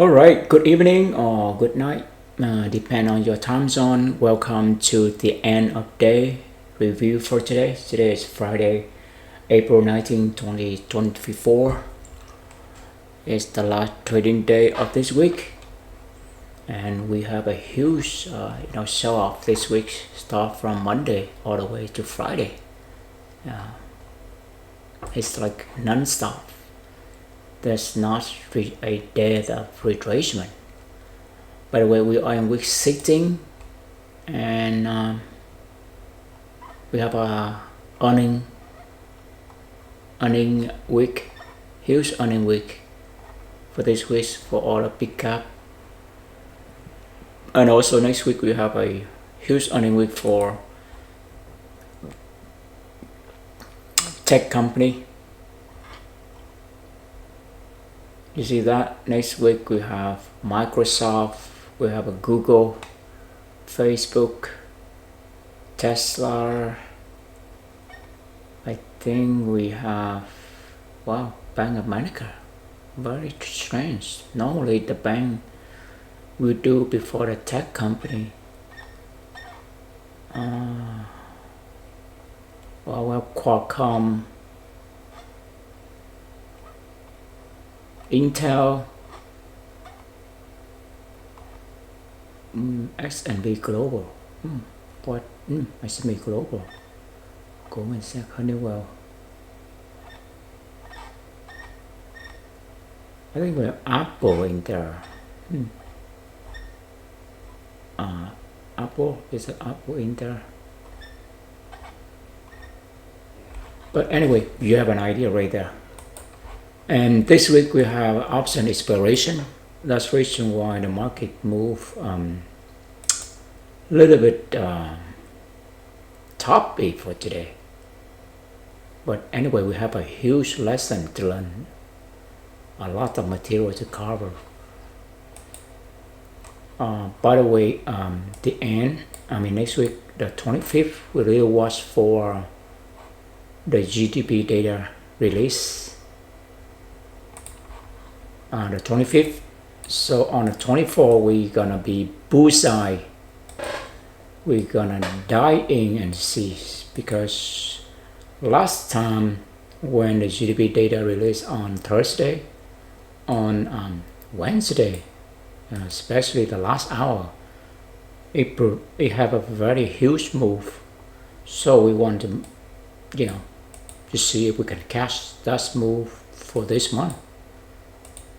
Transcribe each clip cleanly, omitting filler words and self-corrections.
All right, good evening or good night, depend on your time zone. Welcome to the end of day review for today. Today is Friday, April 19, 2024. It's the last trading day of this week, and we have a huge, sell-off this week. Start from Monday all the way to Friday. It's like non-stop. There's not a day of retracement. By the way, we are in week 16, and we have a earning week, huge earning week for this week for all the big cap. And also next week we have a huge earning week for tech company. You see that next week we have Microsoft, we have a Google, Facebook, Tesla. I think we have Bank of America. Very strange. Normally the bank we do before the tech company. We have Qualcomm, Intel, S&P Global, S&P Global, Goldman Sachs, Honeywell. I think we have Apple in there. Apple, is it Apple in there? But anyway, you have an idea right there. And this week we have option expiration. That's the reason why the market move a little bit toppy for today. But anyway, we have a huge lesson to learn. A lot of material to cover. By the way, next week, the 25th, we really watch for the GDP data release. The 25th. So on the 24th, we're gonna be bullseye. We're gonna dive in and see, because last time when the GDP data released on Thursday, on Wednesday, especially the last hour, it have a very huge move. So we want to, to see if we can catch that move for this month.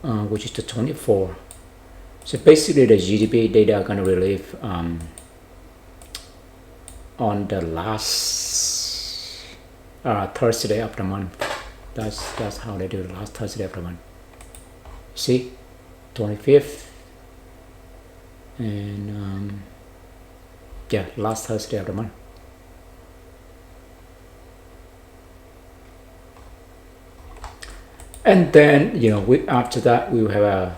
Which is the 24th. So basically the GDP data are going to release on the last Thursday of the month. That's how they do the last Thursday of the month. See, 25th, and last Thursday of the month. And then, after that, we will have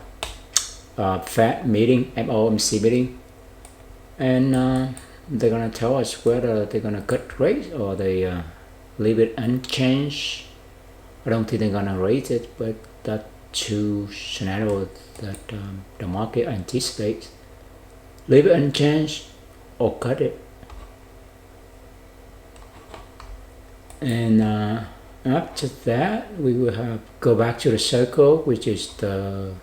a Fed meeting, FOMC meeting, and they're gonna tell us whether they're gonna cut rates or they leave it unchanged. I don't think they're gonna raise it, but that two scenarios that the market anticipates: leave it unchanged or cut it. And after that, we will go back to the circle, which is the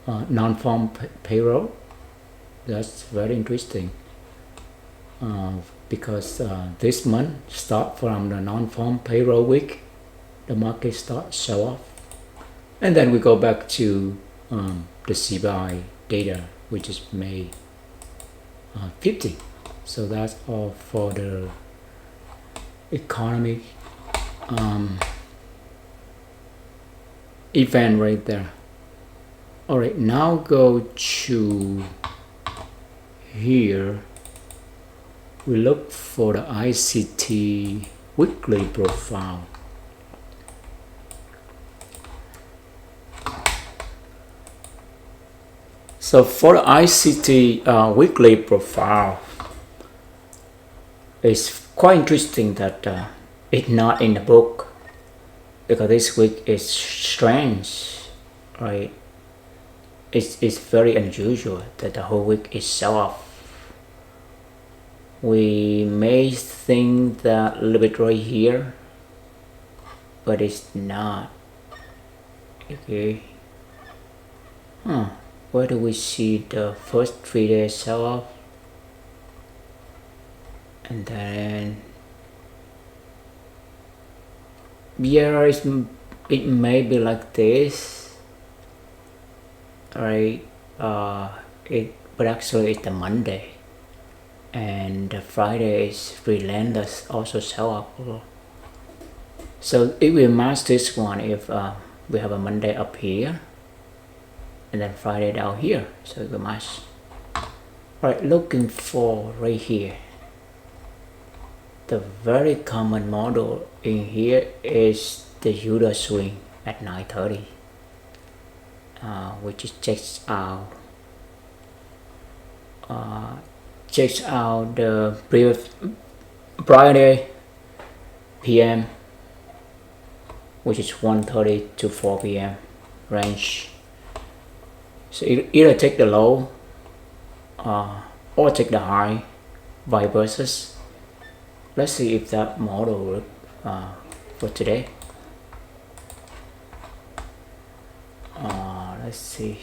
non-farm payroll. That's very interesting because this month start from the non-farm payroll week, the market starts sell off, and then we go back to the CPI data, which is May 50. So that's all for the economic event right there. All right, now go to here. We look for the ICT weekly profile. So for the ICT weekly profile, it's quite interesting that it's not in the book, because this week is strange. right? It's very unusual that the whole week is sell off. We may think that a little bit right here, but it's not. Okay. Where do we see the first 3 days sell off? And then yeah, it may be like this, right? But actually it's the Monday, and the Friday is relentless, also sell off. So it will match this one if we have a Monday up here and then Friday down here, so it will match. Right, looking for right here. The very common model in here is the Judah swing at 9:30, which is checks out the previous Friday PM, which is 1:30 to 4 p.m. range. So either take the low or take the high, vice versa. Let's see if that model works for today. Let's see.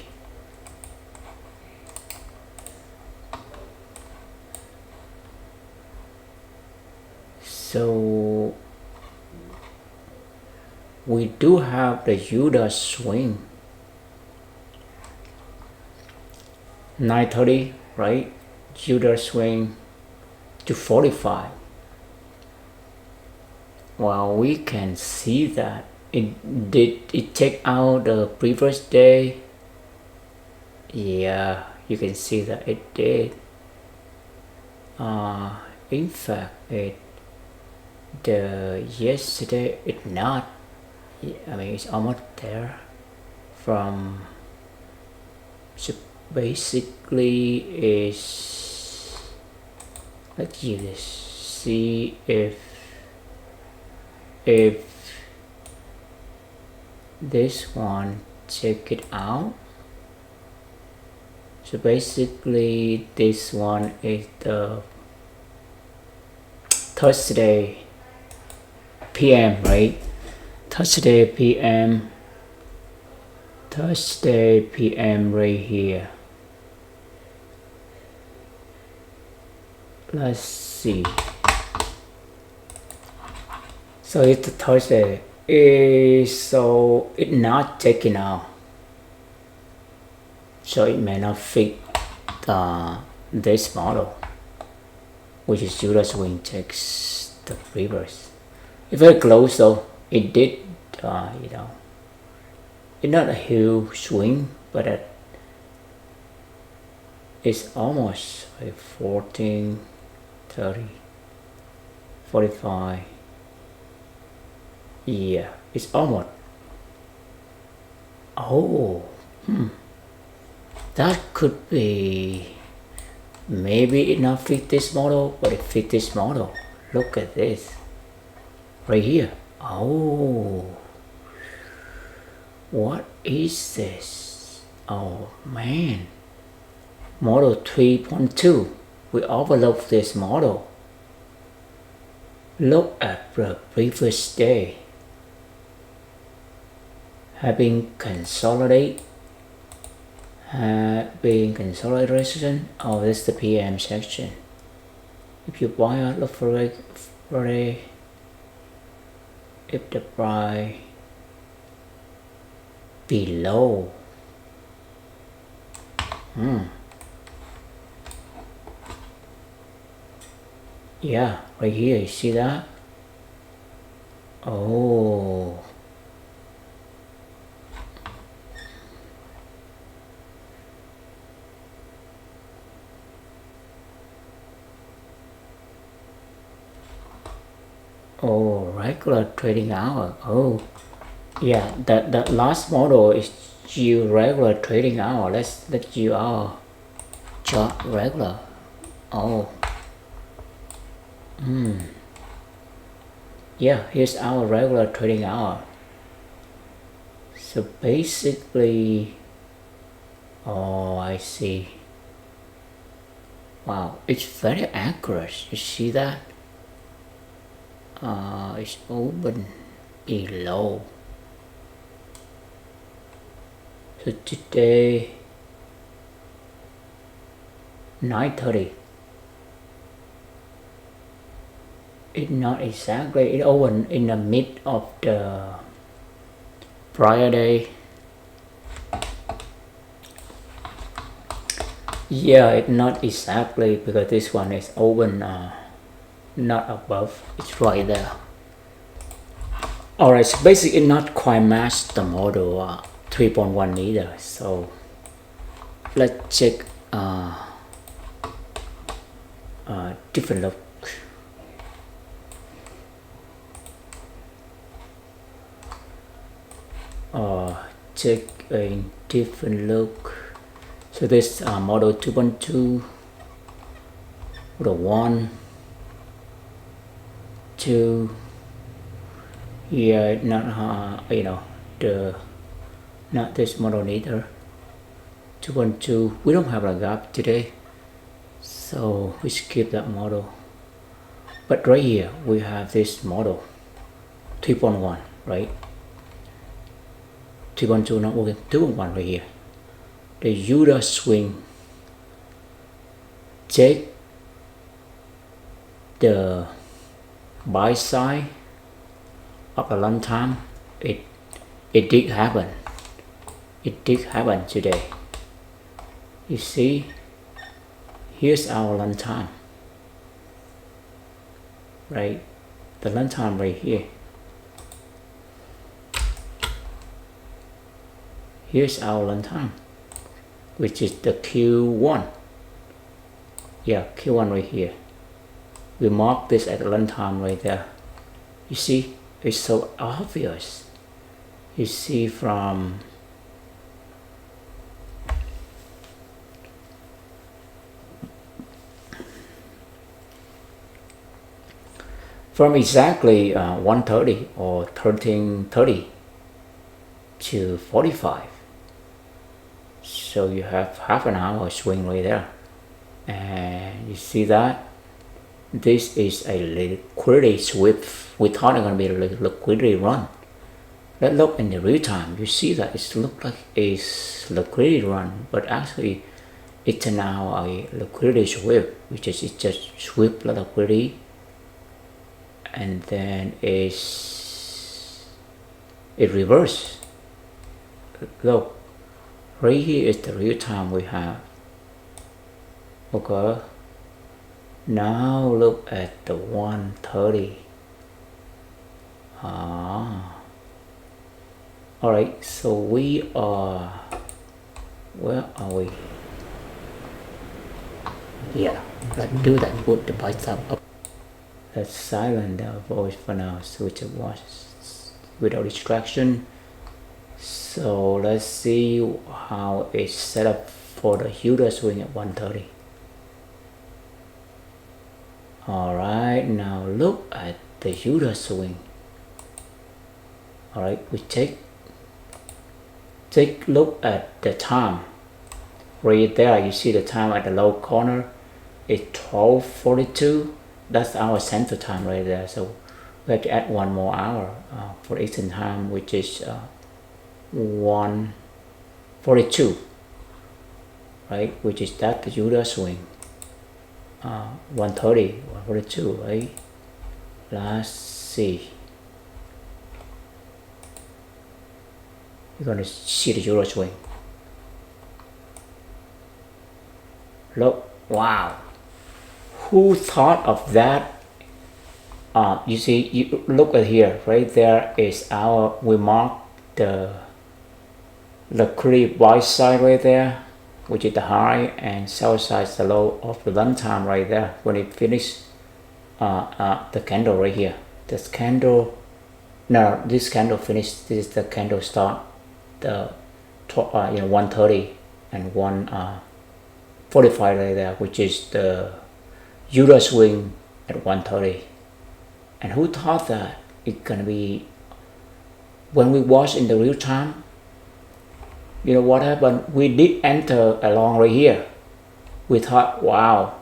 So we do have the Judah swing 9:30, right? Judah swing to 45. Well, we can see that it take out the previous day. Yeah, you can see that it did. In fact, yesterday it not. I mean, it's almost there. So basically is, let's see if this one, check it out. So basically this one is the Thursday PM, right? Thursday PM right here. Let's see. So it's the Thursday. So it's not taken out. So it may not fit this model, which is Judah swing takes the reverse. It's very close though. It did, it's not a huge swing, but it's almost like 14, 30, 45. Yeah, it's almost. That could be, maybe it not fit this model, but it fit this model. Look at this right here. What is this? Oh man, model 3.2. We overlooked this model. Look at the previous day. Having consolidated. Being consolidation. Oh, this is the PM section. If you buy out, look for it. If the price below, yeah, right here, you see that? Oh, regular trading hour. Oh, yeah, that last model is G regular trading hour. Let's G our chart regular. Yeah, here's our regular trading hour. So basically, oh, I see. Wow, it's very accurate. You see that? It's open below. So today 9:30. It's not exactly. It open in the mid of the prior day. Yeah, it's not exactly because this one is open, not above. It's right there. Alright, so basically not quite match the model 3.1 either. So let's check different look. Check a different look. So this model 2.2, the 1, 2. Yeah, not not this model either. 2.2. We don't have a gap today, so we skip that model. But right here we have this model 3.1, right? 3.2 not working. 2.1 right here. The Judah swing. Check the buy side of the lunch time. It did happen. It did happen today. You see, here's our lunch time, right? The lunch time right here. Here's our lunch time, which is the Q1. Yeah, Q1 right here. We mark this at the lunch time right there. You see, it's so obvious. You see from exactly 1:30 or 13:30 to 45. So you have half an hour swing right there. And you see that? This is a liquidity sweep. We thought it was going to be a liquidity run. Let's look in the real time. You see that it looks like a liquidity run, but actually it's now a liquidity sweep, which is it just sweep the liquidity, and then it reverse. Look, right here is the real time we have. Okay. Now look at the 1:30. Alright, so we are, where are we? Yeah, let's do that. Put the bicep up. Let's silence the voice for now. Switch it was without distraction. So let's see how it's set up for the Judah swing at 1:30. Alright, now look at the Judah swing. Alright, we take look at the time. Right there, you see the time at the low corner. It's 12:42. That's our central time right there. So we have to add 1 more hour for Eastern time, which is 1:42, right? Which is that the Judah swing. 1:30, 1:42, right? Let's see. You're gonna see the Judah swing. Look, wow. Who thought of that? You see, you look at here, right there is we mark the liquidity buy side right there, which is the high, and sell side is the low of the lunch time right there. When it finishes the candle right here, this candle finished. This is the candle start, the 1:30 and 1:45 right there, which is the Judah swing at 1:30. And who thought that it's gonna be, when we watch in the real time, you know what happened? We did enter along right here. We thought, wow,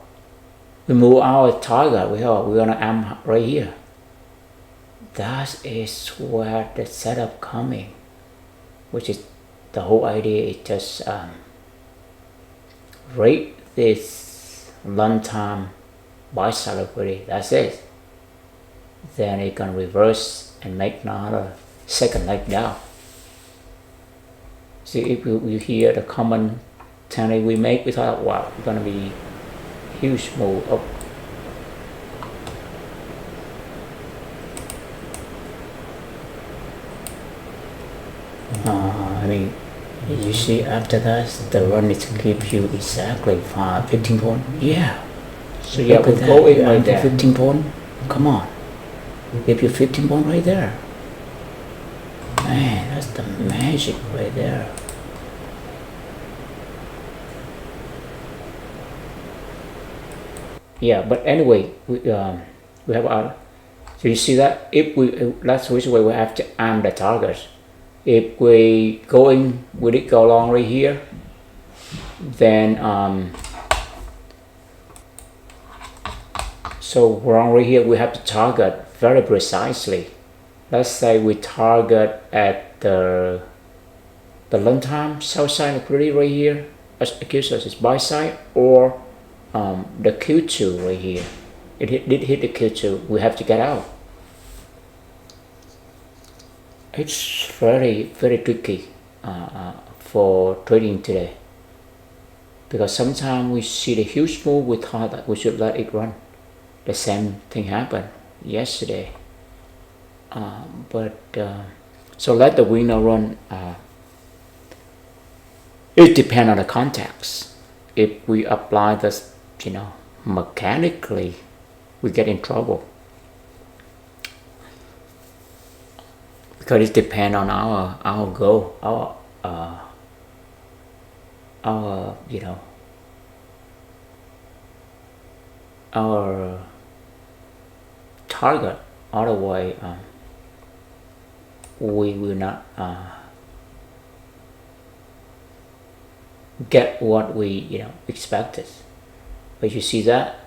we move our target. We thought we're gonna aim right here. That is where the setup coming, which is the whole idea is just rate this long time buy side liquidity. That's it. Then it can reverse and make another second leg down. See, if you hear the common technique we make, we thought, wow, it's gonna be huge move up. I mean, you see after that, the run is give you exactly 15 point. Yeah. So yeah, we go in right there. 15 point. Come on. Give you 15 point right there. Man, that's the magic right there. Yeah, but anyway, we have our. So you see that if we that's which way we have to aim the target. If we did go along right here, then so wrong right here we have to target very precisely. Let's say we target at the long time sell side liquidity right here, as accused as buy side, or the Q2 right here. It did hit the Q2. We have to get out. It's very, very tricky for trading today, because sometimes we see the huge move, we thought that we should let it run. The same thing happened yesterday. So let the winner run. It depends on the context. If we apply this, mechanically, we get in trouble. Because it depends on our goal, our target. Otherwise, we will not get what we expected. But you see that,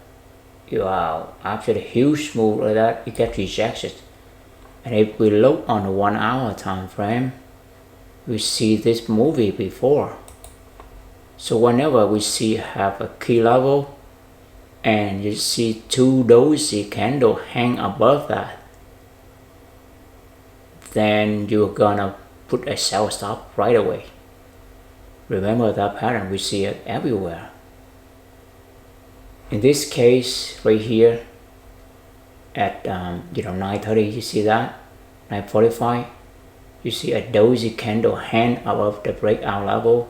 after the huge move like that, you get rejected. And if we look on the 1 hour time frame, we see this movie before. So whenever we have a key level and you see two doji candle hang above that, then you're gonna put a sell stop right away. Remember that pattern, we see it everywhere. In this case right here at 9:30, you see that 9:45, you see a doji candle hang above the breakout level.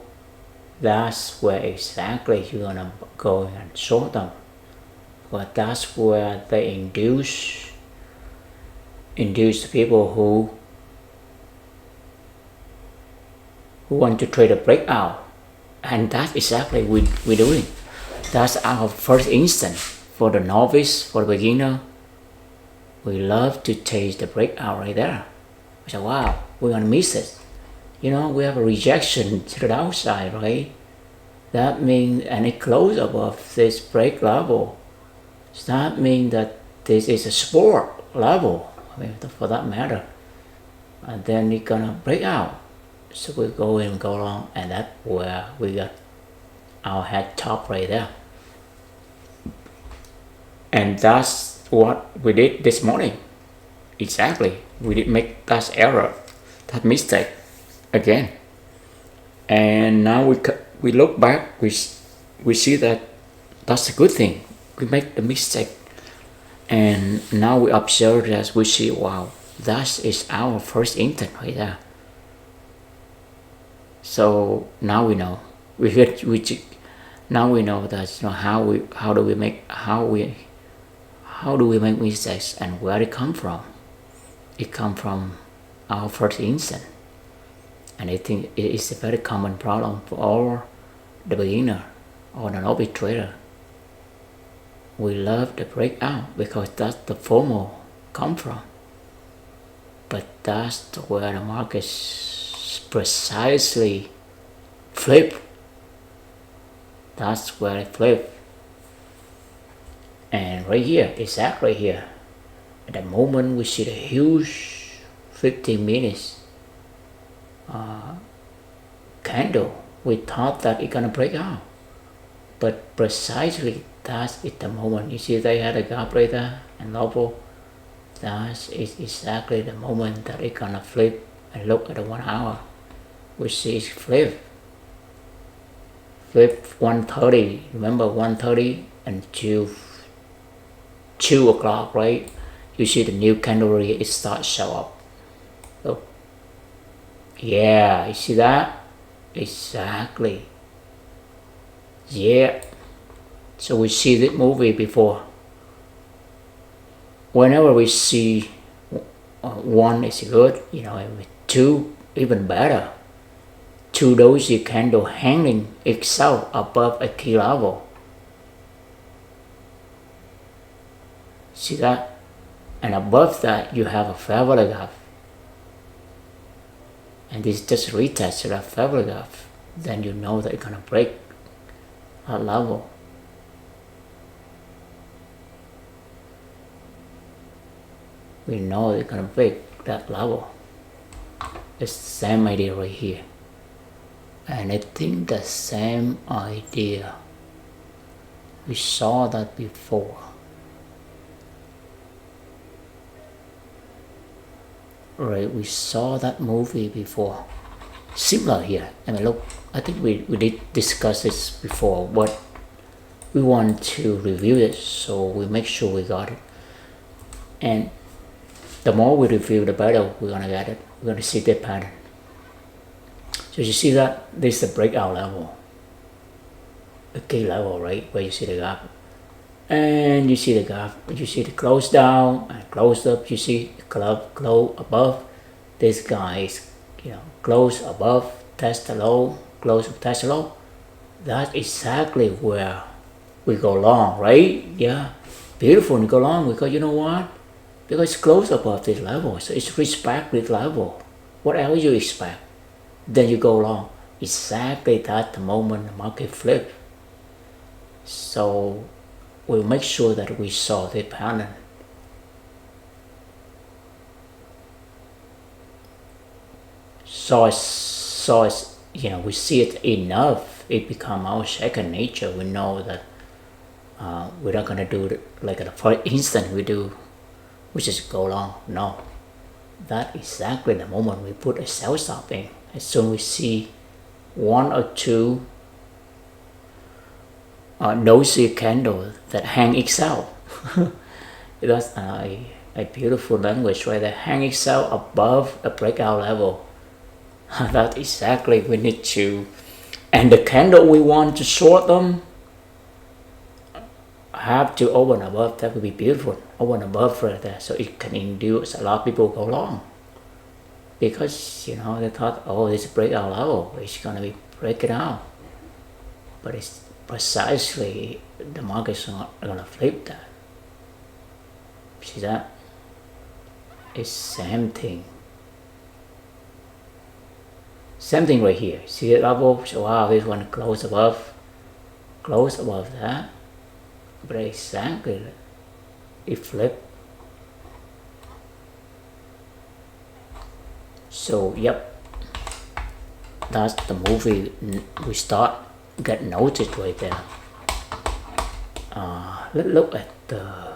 That's where exactly you're gonna go and short them, but that's where they induce people who want to trade a breakout, and that's exactly we're doing. That's our first instant. For the novice, for the beginner, we love to taste the breakout right there. We say, wow, we're gonna miss it. We have a rejection to the downside, right? That means, and it closed above this break level. So that means that this is a support level, for that matter. And then it's gonna break out. So we go in and go along, and that's where we got our head top right there. And that's what we did this morning. Exactly. We did make that error, that mistake again. And now we look back, we see that that's a good thing. We make the mistake. And now we observe that we see, wow, that is our first intent right there. So now we know. Now we know that how do we make mistakes and where it come from. It come from our first instant, and I think it is a very common problem for all the beginner or the novice trader. We love the breakout because that's the FOMO come from, but that's where the market precisely flip. That's where it flip. And right here, exactly here, at the moment we see the huge 15 minutes candle, we thought that it's gonna break out, but precisely that's at the moment. You see they had a gap right there and level. That is exactly the moment that it's gonna flip. And look at the 1 hour, we see it's flip 1:30. Remember 1:30 until 2 o'clock, right? You see the new candle here, it starts show up. Look, yeah, you see that? Exactly. Yeah. So we see the movie before. Whenever we see one is good, you know, and with two even better. Two doji candle hanging itself above a key level. See that? And above that you have a favorable gap. And this just retest that favorable gap. Then you know that it's gonna break that level. We know it's gonna break that level. It's the same idea right here. And I think the same idea, we saw that before. Right, we saw that movie before. Similar here. I mean, look, I think we did discuss this before, but we want to review it, so we make sure we got it. And the more we review, the better we're gonna get it. We're gonna see the pattern. So you see that this is the breakout level, the key level, right, where you see the gap, and you see the gap. You see the close down and close up. You see the club close above. This guy is, you know, close above, test the low, close up, test the low. That's exactly where we go long, right? Yeah, beautiful. And go long because you know what? Because it's close above this level, so it's respect this level. What else you expect? Then you go long. Exactly that the moment the market flip. So we'll make sure that we saw the pattern. So it's, you know, we see it enough, it become our second nature. We know that we're not gonna do it like at the first instant we do, we just go long. No, that exactly the moment we put a sell stop in. As soon as we see one or two nosy candle that hang itself. That's a beautiful language right there. Hang itself above a breakout level. That's exactly we need to. And the candle we want to short them have to open above. That would be beautiful. Open above right there, so it can induce a lot of people go long. Because, you know, they thought, oh, this breakout level, it's gonna be breaking out. But it's precisely the market's not gonna flip that. See that? It's same thing. Same thing right here. See the level? So wow, this one close above that. But exactly, it flipped. So yep, that's the movie we start get noticed right there. Let's look at the,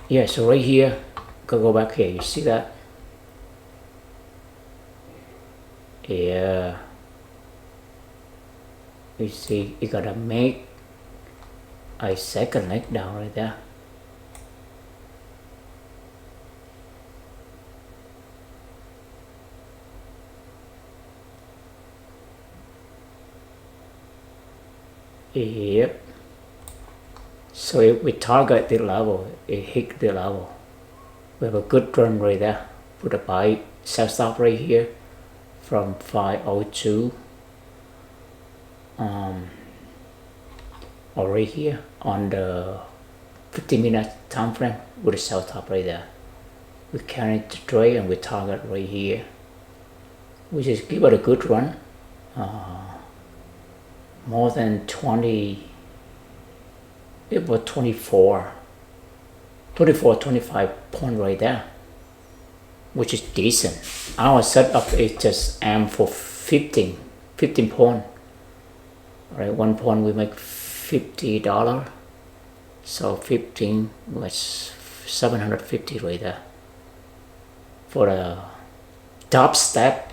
yeah, so right here, go back here, you see that? Yeah, you see you gotta make a second leg down right there. Yep. So if we target the level, it hit the level. We have a good run right there. Put a buy, sell stop right here from 502. Or right here on the 50-minute time frame with a sell stop right there. We carry the trade and we target right here. We just give it a good run more than 20, it was 25 point right there, which is decent. Our setup is just aim for 15 point, right? 1 point we make $50, so 15 was 750 right there. For the top step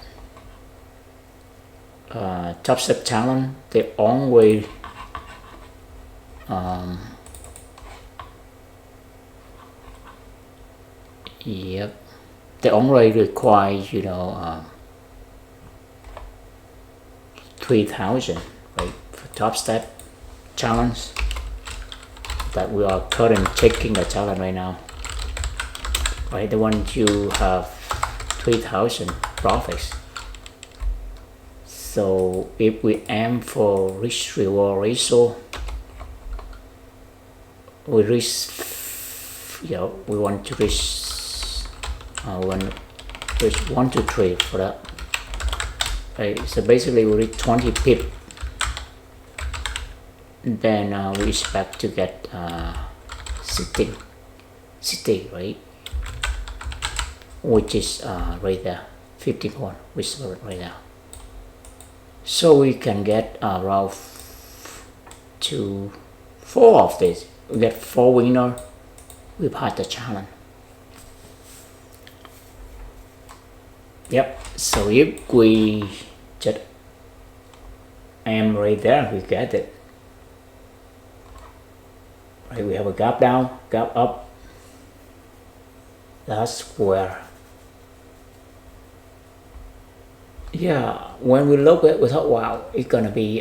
challenge, the only yep, they only require 3,000, right, for top step challenge that we are currently checking the challenge right now, right? The one you have 3,000 profits. So if we aim for risk reward ratio, we reach, we want to reach 1 to 3 for that, right? So basically we reach 20 pip, then we expect to get 60, right, which is right there, 50 point, which is right there. So we can get around 4 of this. We get 4 winner. We pass the challenge. Yep. So if we just aim right there, we get it. Right. We have a gap down, gap up. That's where. Yeah, when we look at it, we thought, wow, it's gonna be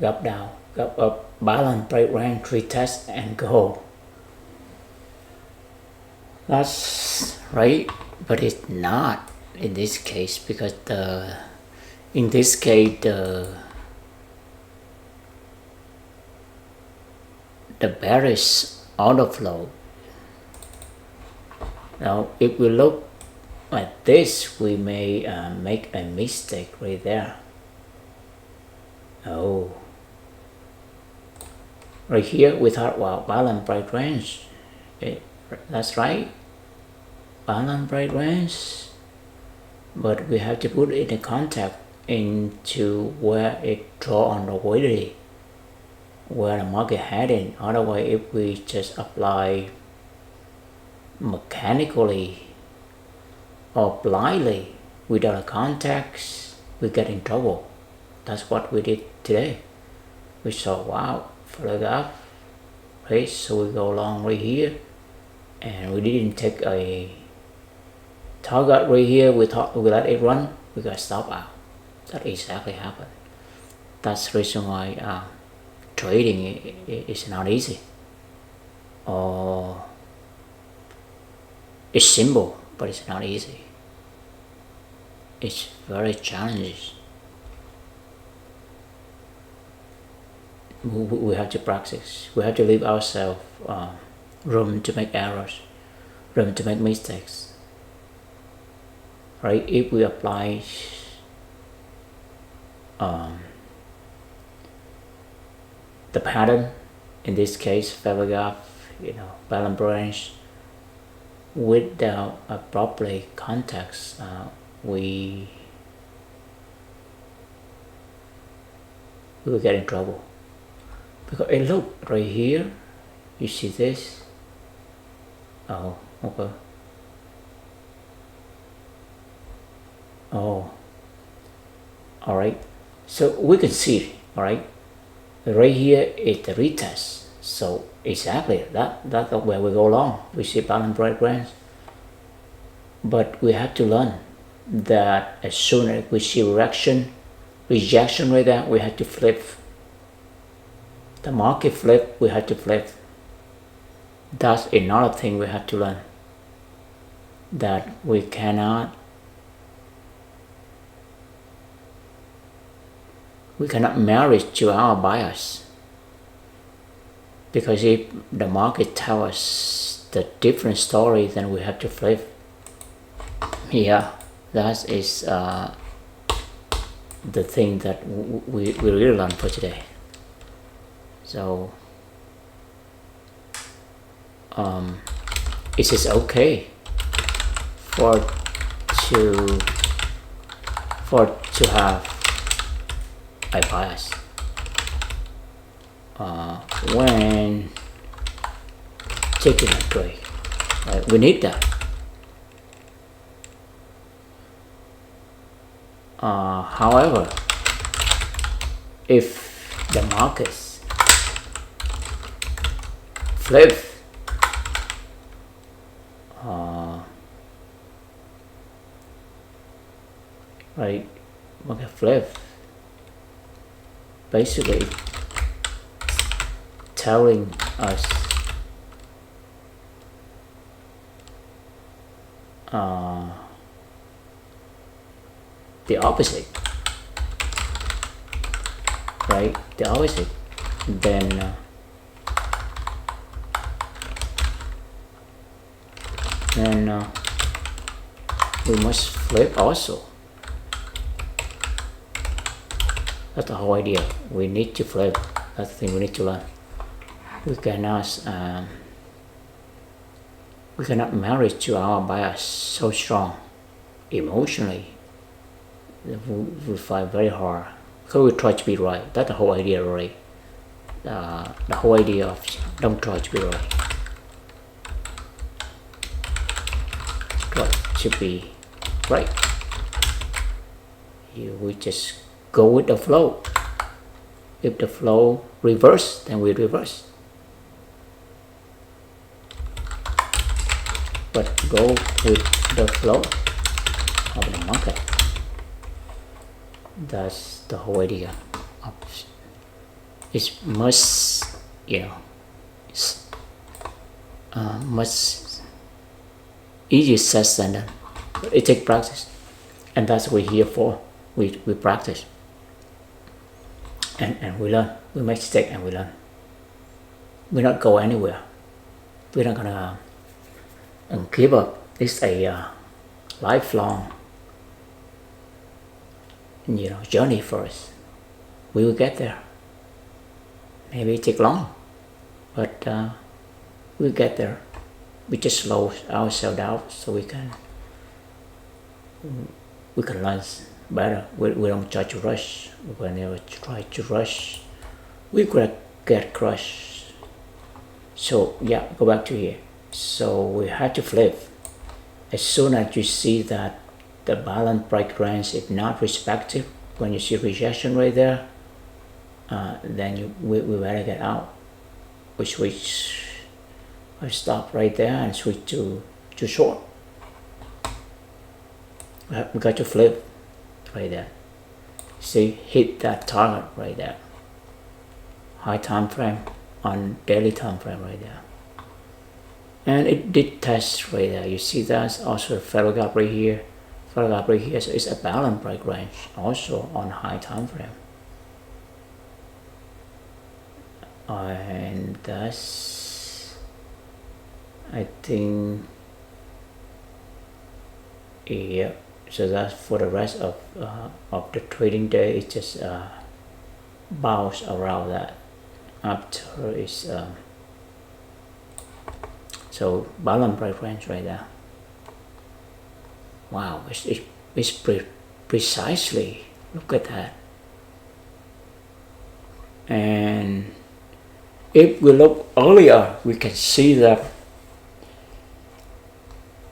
gap down, gap up, balance, break range, retest, and go. That's right, but it's not in this case, because in this case the bearish outflow. Now, if we look like this, we may make a mistake right there. Oh, right here we thought, wow, balance break range. That's right, balance break range, but we have to put it in context into where it draw on the liquidity, where the market heading. Otherwise, if we just apply mechanically or blindly without a context, we get in trouble. That's what we did today. We saw, wow, flag up, right? So we go long right here, and we didn't take a target right here. We thought we let it run, we got stop out. That exactly happened. That's the reason why trading is not easy. Or it's simple, but it's not easy. It's very challenging. We have to practice. We have to leave ourselves room to make errors, room to make mistakes. Right? If we apply the pattern, in this case, feather gap, balance branch, without a proper context, we will get in trouble. Because look right here, you see this? Oh, okay. Oh, all right. So we can see, all right. Right here is the retest. So exactly that's where we go long. We see balance break range. But we have to learn that as soon as we see rejection right there, we have to flip. The market flip, we have to flip. That's another thing we have to learn. That we cannot marry to our bias. Because if the market tells us the different story, then we have to flip. Yeah, that is the thing that we really learned for today. So it is okay for to have a bias when taking a trade. Right? We need that. However, if the markets flip, right, market flip, basically telling us the opposite, right? The opposite. Then we must flip also. That's the whole idea. We need to flip. That's the thing we need to learn. We cannot marry to our bias so strong emotionally. We fight very hard because we try to be right. That's the whole idea, right? The whole idea of don't try to be right. Try to be right. We just go with the flow. If the flow reverse, then we reverse. But go with the flow of the market. That's the whole idea. It's much, much easier said than done. It takes practice, and that's what we're here for. We practice, and we learn. We make mistakes and we learn. We not go anywhere. We're not gonna give up. It's a lifelong journey for us. We will get there. Maybe it take long, but we'll get there. We just slow ourselves down so we can learn better. We don't try to rush. Whenever try to rush, we could get crushed. So yeah, go back to here. So we have to flip. As soon as you see that the balance break range is not respected, when you see rejection right there, then we better get out. We switch. I stop right there and switch to short. We got to flip right there. See, hit that target right there. High time frame on daily time frame right there. And it did test right there. You see that's also a fellow gap right here. Fellow gap right here. So it's a balance break range also on high time frame. And that's, I think, yeah. So that's for the rest of the trading day. It's just bounce around that after it's so balance break range right there. Wow, it's precisely, look at that. And if we look earlier, we can see that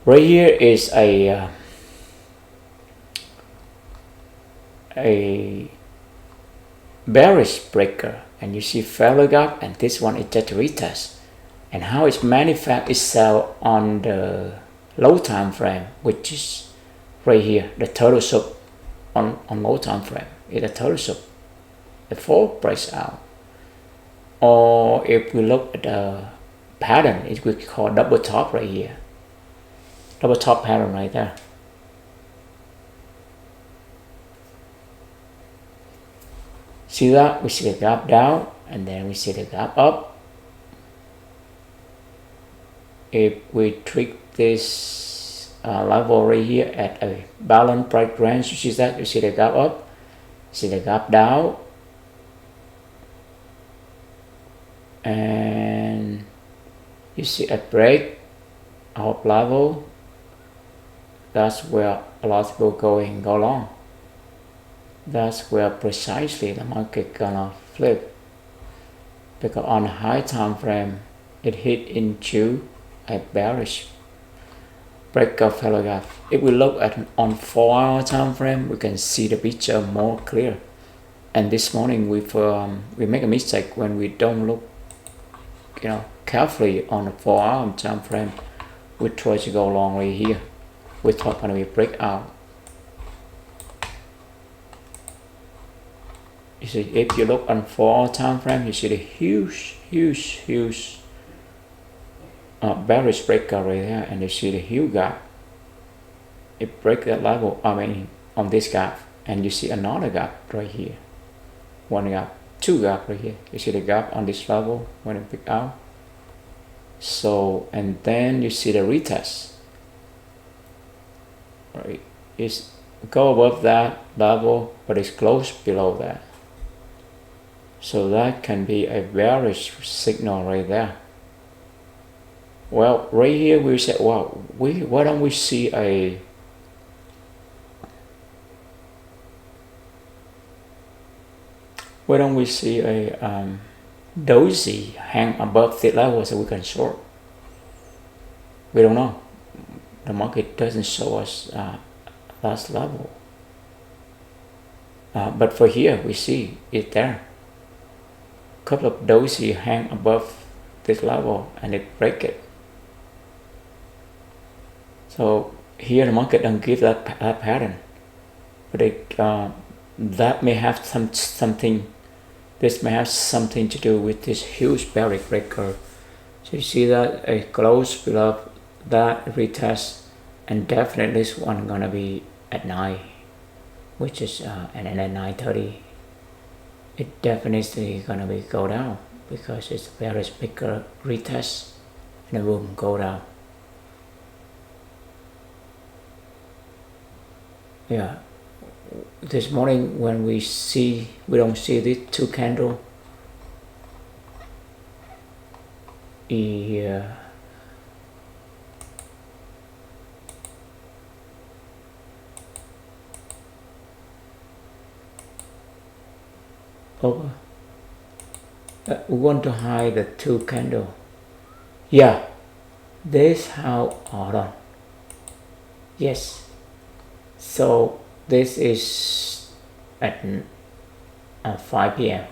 right here is a bearish breaker, and you see failure gap, and this one is just a retest. And how it manifests itself on the low time frame, which is right here, the total sub on low time frame is a total sub. The fall breaks out. Or if we look at the pattern, it we call double top right here. Double top pattern right there. See that? We see the gap down and then we see the gap up. If we treat this level right here at a balance break range, you see that? You see the gap up. See the gap down, and you see a break of level. That's where a lot of people go long. That's where precisely the market gonna flip, because on high time frame it hit into a bearish breakout fellow gap. If we look at on 4-hour time frame, we can see the picture more clear. And this morning we make a mistake when we don't look carefully on the 4-hour time frame. We try to go long right here. We thought when we break out. You see, if you look on 4-hour time frame, you see the huge bearish breakout right there, and you see the huge gap. It break that level, on this gap, and you see another gap right here. One gap, two gap right here. You see the gap on this level when it break out. So, and then you see the retest. Right, it's go above that level, but it's close below that. So that can be a bearish signal right there. Well, right here we said, well, why don't we see a doji hang above the level so we can short? We don't know. The market doesn't show us last level. But for here, we see it there. Couple of doji hang above this level and it break it. So here the market don't give that pattern, but that may have something. This may have something to do with this huge bearish break curve. So you see that a close below that retest, and definitely this one gonna be at 9, which is and then at 9:30 it definitely gonna be go down, because it's a bearish break curve retest and the room go down. Yeah, this morning when we don't see these two candle. Yeah. Over. We want to hide the two candle. Yeah, this how, hold on. Yes. So this is at 5 p.m.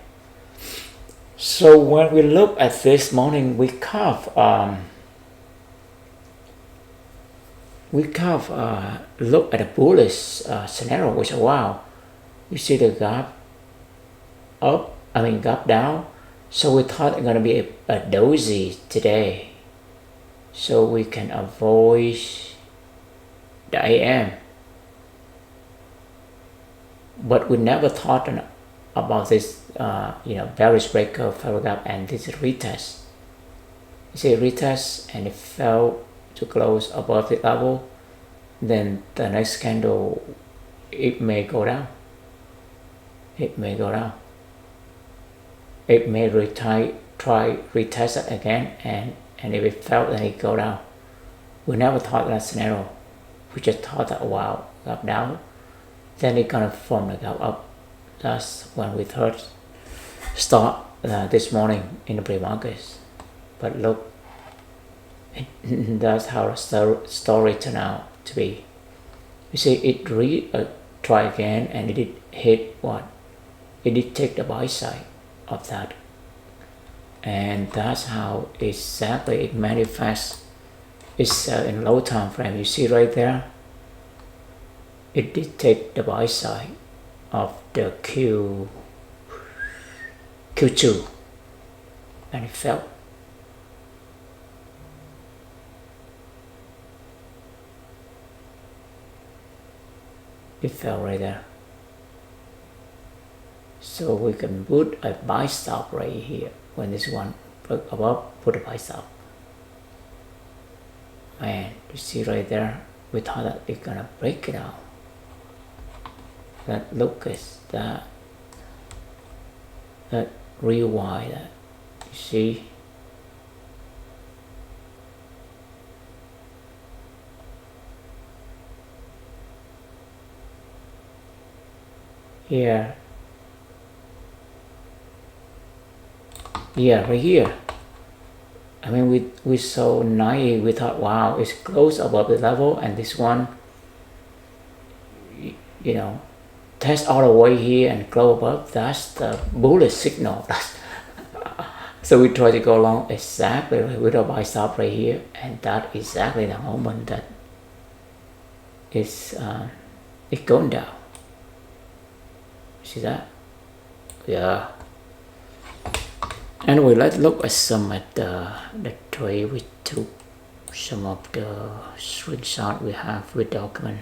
So when we look at this morning, we carve look at a bullish scenario, which wow, you see the gap up, gap down. So we thought it's gonna be a doji today, so we can avoid the AM. But we never thought about this, bearish breaker, fell gap, and this retest. You see retest, and it fell to close above the level. Then the next candle, it may go down. It may go down. It may try retest it again, and if it fell, then it go down. We never thought that scenario. We just thought that wow, gap down. Then it gonna form the gap up. That's when we thought start this morning in the pre-markets. But look, that's how the story turned out to be. You see, it try again, and it did hit what? It did take the buy side of that, and that's how exactly it manifests. It's in low time frame. You see right there. It did take the buy side of the Q2, and it fell. It fell right there. So we can put a buy stop right here. When this one broke above, put a buy stop. And you see right there, we thought that it's gonna break it out. That look is that Let's rewind that. You see? Here. Yeah, right here. I mean, we saw 90, we thought, wow, it's close above the level, and this one, you know, test all the way here and close above. That's the bullish signal. So we try to go along exactly with a buy stop right here, and that exactly the moment that it's going down. See that? Yeah. Anyway, let's look at some at the trade we took, some of the screenshot we have with document.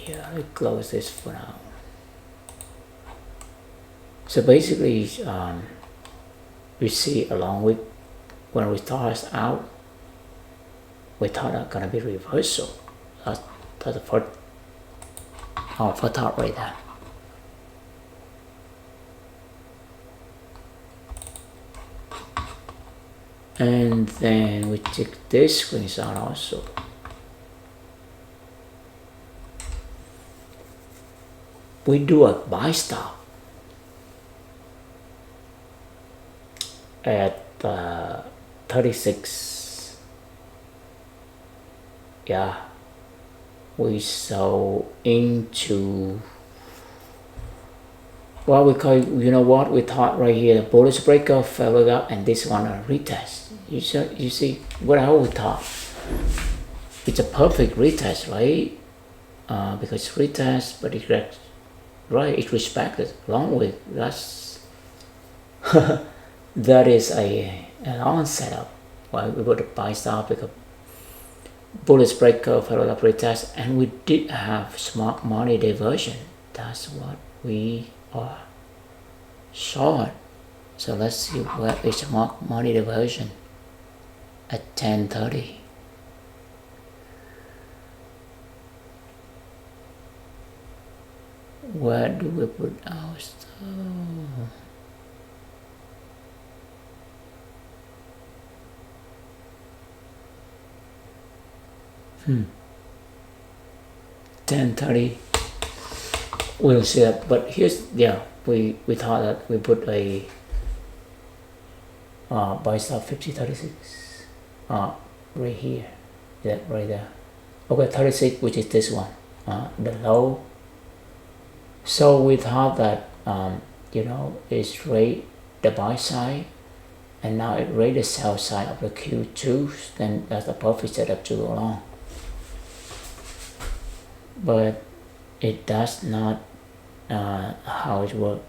Yeah, I close this for now. So basically, we see along with when we start out, we thought it's gonna be reversal. That's the first thought right there. And then we take this screenshot also. We do a buy stop at 36. Yeah, we saw into, well, we call, you know what, we thought right here, the bullish breakout fell up, and this one a retest. You see what I would thought. It's a perfect retest, right? Because retest, but it's right, it's respected along with that's that is a long setup. Why we put a buy stop because bullish breakout followed up retest, and we did have smart money diversion. That's what we are short. So let's see where is smart money diversion at 10:30. Where do we put our stuff? 10:30. We'll see that. But here's, yeah, we thought that we put a buy stop 50.36 right here, that right there. Okay, 36, which is this one, the low. So we thought that you know, it's rate the buy side, and now it rate the sell side of the Q2. Then that's the perfect setup to go long. But it does not how it works.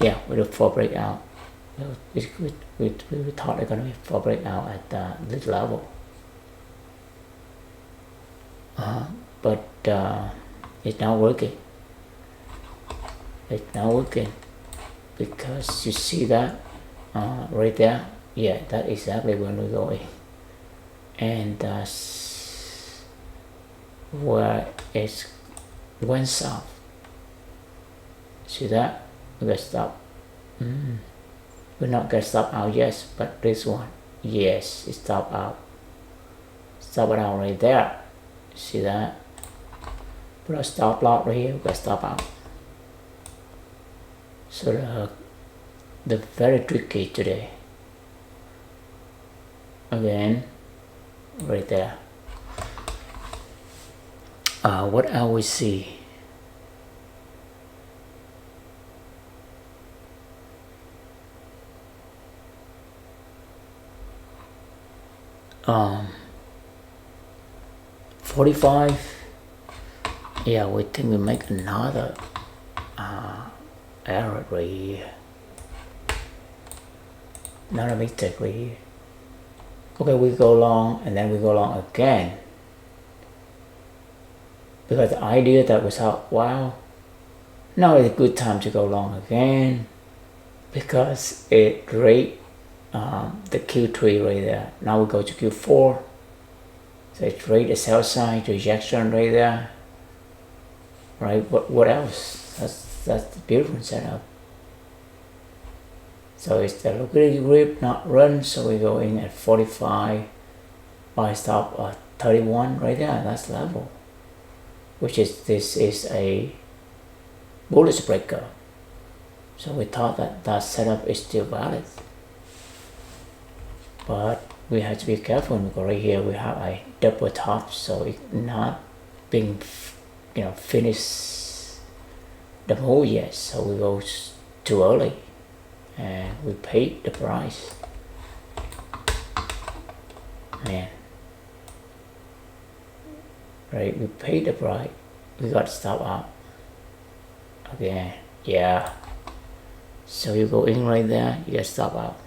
Yeah, with the 4 breakout, we thought it's gonna be 4 breakout at this level. But it's not working. It's not working because you see that right there. Yeah, that's exactly where we're going, and that's where it went south. See that? We got stop. We're not gonna stop out, yes, but this one, yes, it stopped out. Stop it out right there. See that? Put a stop loss right here. We got stop out. So the very tricky today. Again, right there. What else we see? Um, 45. Yeah, we think we make another error right here. Not a mistake right here. Okay, we go long and then we go long again. Because the idea that was out, wow, now is a good time to go long again, because it rate the Q3 right there. Now we go to Q4. So it's right the sell side, rejection right there. Right, what else? That's the beautiful setup. So it's the liquidity grip, not run. So we go in at 45, buy stop at 31 right there. That's level, which is, this is a bullish breaker. So we thought that setup is still valid, but we have to be careful because right here we have a double top, so it's not being, finish the move yet. So we go too early, and we paid the price. Man, right? We paid the price. We got to stop out again. Yeah. So you go in right there. You got to stop out.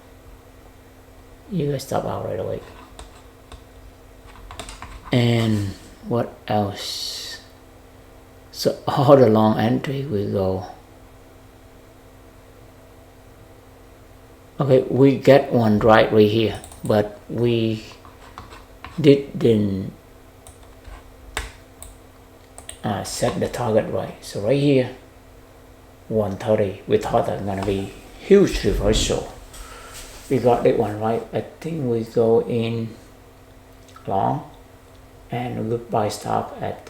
You got to stop out right away. And what else? So all the long entry we go. Okay, we get one right here, but we didn't set the target right. So right here, 130, we thought that gonna be huge reversal. We got that one right. I think we go in long, and we buy stop at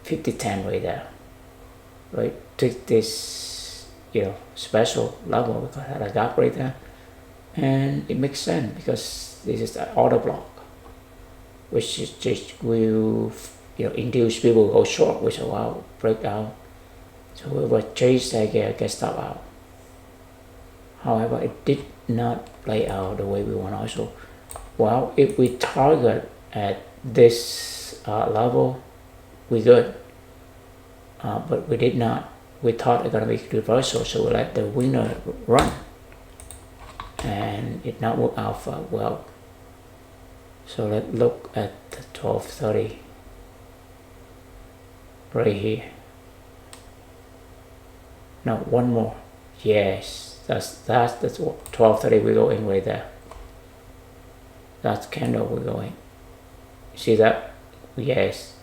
50.10 right there. Right, take this special level because I had a gap right there, and it makes sense because this is the order block, which is just will induce people to go short, which allow breakout. So we will chase that get stop out. However, it did not play out the way we want also. Well, if we target at this level, we good. But we did not. We thought it gonna be reversal, so we let the winner run, and it not work out well. So let's look at the 1230 right here. No, one more. Yes, that's the 1230 we go in right there. That's candle we go in. See that? Yes.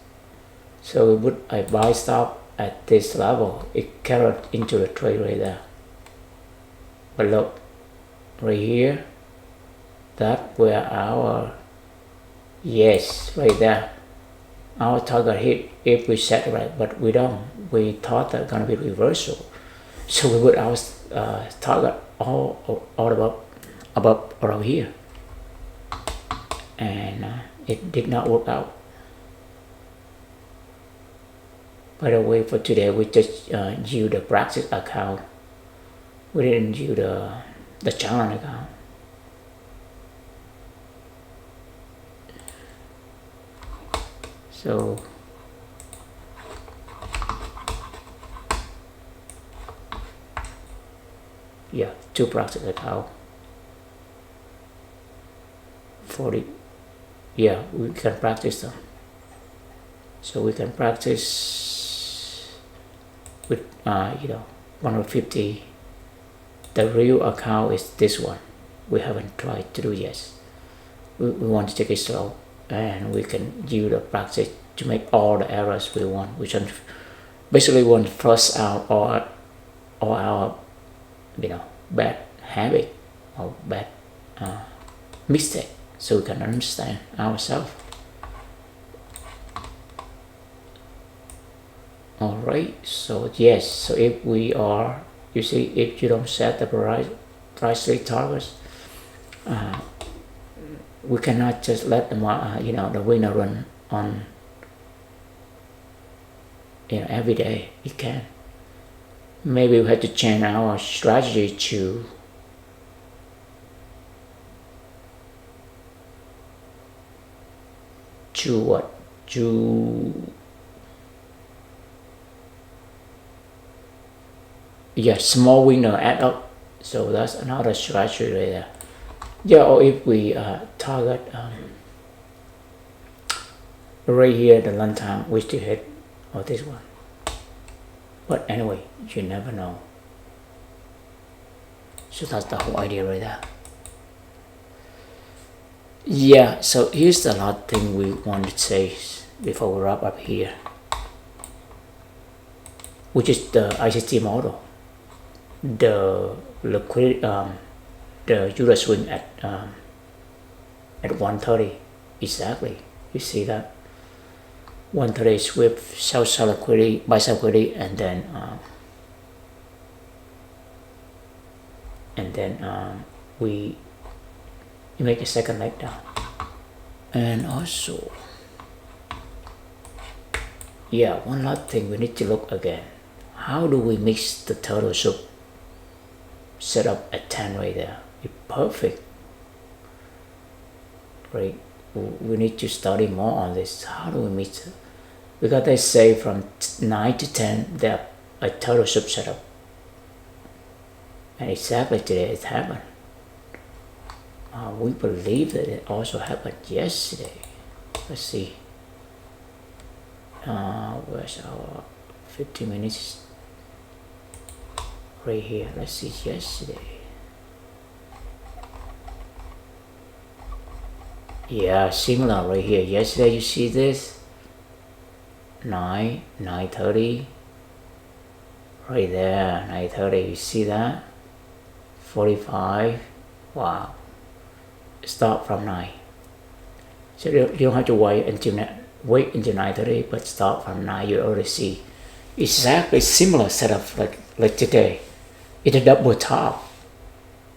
So we put a buy stop at this level. It carried into the trade right there. But look, right here, that where our, yes, right there, our target hit if we set right, but we don't. We thought that gonna be reversal, so we put our target all above around here, and it did not work out. By the way, for today we just use the practice account. We didn't use the challenge account. So yeah, two practice account. 40. Yeah, we can practice them. So we can practice with 150. The real account is this one. We haven't tried to do yet. We want to take it slow, and we can use the practice to make all the errors we want. We should basically want to flush out all our bad habit or bad mistake, so we can understand ourselves. All right, so yes, so if we are, you see, if you don't set the price rate targets, we cannot just let the the winner run on every day. It can. Maybe we have to change our strategy to what? Yeah, small winner add up. So that's another strategy right there. Yeah, or if we target right here the long time, we still hit or this one. But anyway, you never know. So that's the whole idea right there. Yeah, so here's the last thing we want to say before we wrap up here, which is the ICT model. The liquidity, the euro swing at 130 exactly. You see that 130 sweep, sell liquidity, buy liquidity, and then we make a second leg down. And also, yeah, one last thing we need to look again. How do we mix the turtle soup set up at 10 right there? It's perfect, right? We need to study more on this. How do we mix it? Because they say from 9 to 10 they're a turtle soup setup, and exactly today it happened. We believe that it also happened yesterday. Let's see. Where's our 50 minutes? Right here. Let's see yesterday. Yeah, similar right here. Yesterday you see this 9:30 right there, 9:30. You see that 45. Wow. Start from 9. So you don't have to wait until 9:30, but start from 9. You already see exactly similar setup like today. It's a double top,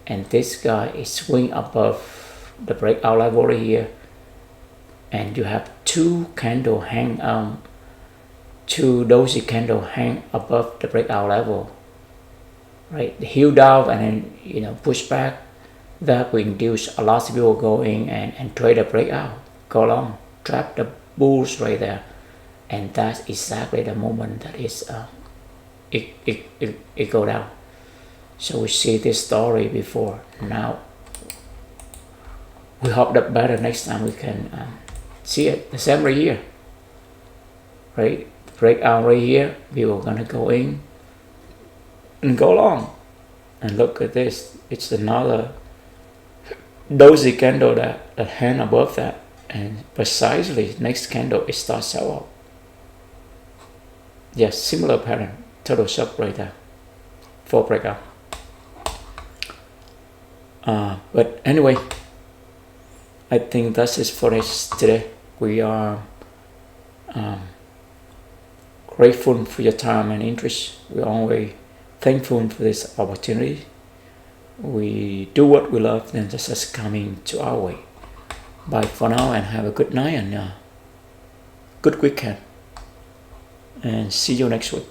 and this guy is swing above the breakout level right here, and you have two doji candle hang above the breakout level, right? The heel down and then push back. That will induce a lot of people go in and trade a breakout, go long, trap the bulls right there, and that's exactly the moment that is it go down. So we see this story before. Now we hope that better next time we can see it the same right here, right? Breakout right here, people are gonna go in and go long, and look at this. It's another doji candle that hang above that, and precisely next candle it starts sell up. Yes, similar pattern, total shop right there for breakout. But anyway, I think that's it for us today. We are grateful for your time and interest. We're always thankful for this opportunity. We do what we love, and this is coming to our way. Bye for now, and have a good night and good weekend, and see you next week.